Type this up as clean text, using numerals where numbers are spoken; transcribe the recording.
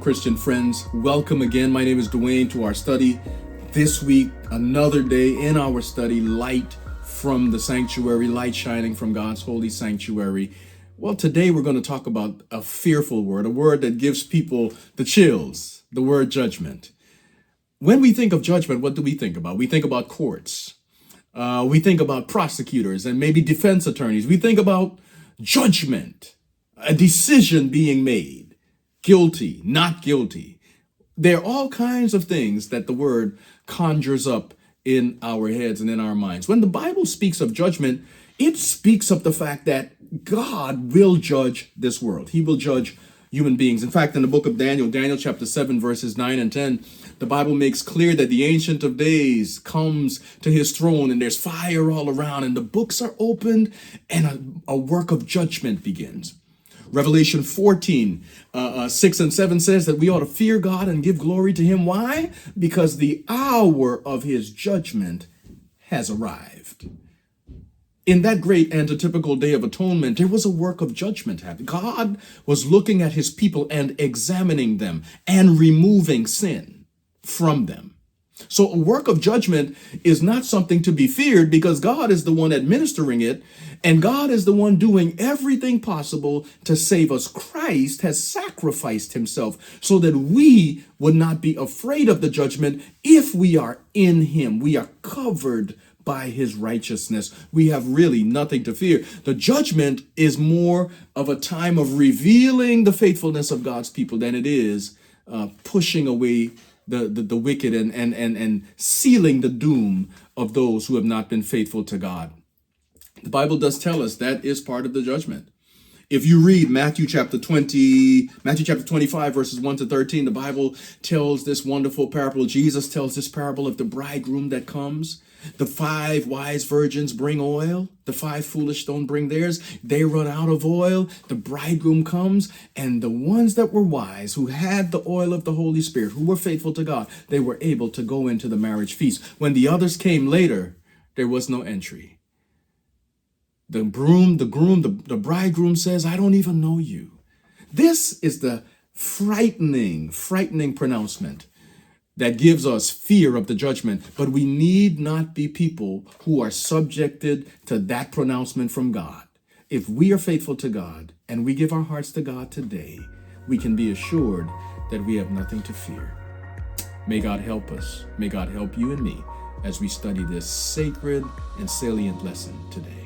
Christian friends. Welcome again. My name is Dwain to our study. This week, another day in our study, light from the sanctuary, light shining from God's holy sanctuary. Well, today we're going to talk about a fearful word, a word that gives people the chills, the word judgment. When we think of judgment, what do we think about? We think about courts. We think about prosecutors and maybe defense attorneys. We think about judgment, a decision being made, guilty, not guilty. There are all kinds of things that the word conjures up in our heads and in our minds. When the Bible speaks of judgment, it speaks of the fact that God will judge this world. He will judge human beings. In fact, in the book of Daniel chapter 7, verses 9 and 10, the Bible makes clear that the Ancient of Days comes to his throne and there's fire all around and the books are opened and a work of judgment begins. Revelation 14, 6 and 7 says that we ought to fear God and give glory to him. Why? Because the hour of his judgment has arrived. In that great antitypical day of atonement, there was a work of judgment happening. God was looking at his people and examining them and removing sin from them. So a work of judgment is not something to be feared because God is the one administering it and God is the one doing everything possible to save us. Christ has sacrificed himself so that we would not be afraid of the judgment if we are in him. We are covered by his righteousness. We have really nothing to fear. The judgment is more of a time of revealing the faithfulness of God's people than it is pushing away the wicked and sealing the doom of those who have not been faithful to God. The Bible does tell us that is part of the judgment. If you read Matthew chapter 25, verses 1 to 13, the Bible tells this wonderful parable. Jesus tells this parable of the bridegroom that comes. The 5 wise virgins bring oil. The 5 foolish don't bring theirs. They run out of oil. The bridegroom comes, and the ones that were wise, who had the oil of the Holy Spirit, who were faithful to God, they were able to go into the marriage feast. When the others came later, there was no entry. The bridegroom says, I don't even know you. This is the frightening pronouncement that gives us fear of the judgment. But we need not be people who are subjected to that pronouncement from God. If we are faithful to God and we give our hearts to God today, we can be assured that we have nothing to fear. May God help us. May God help you and me as we study this sacred and salient lesson today.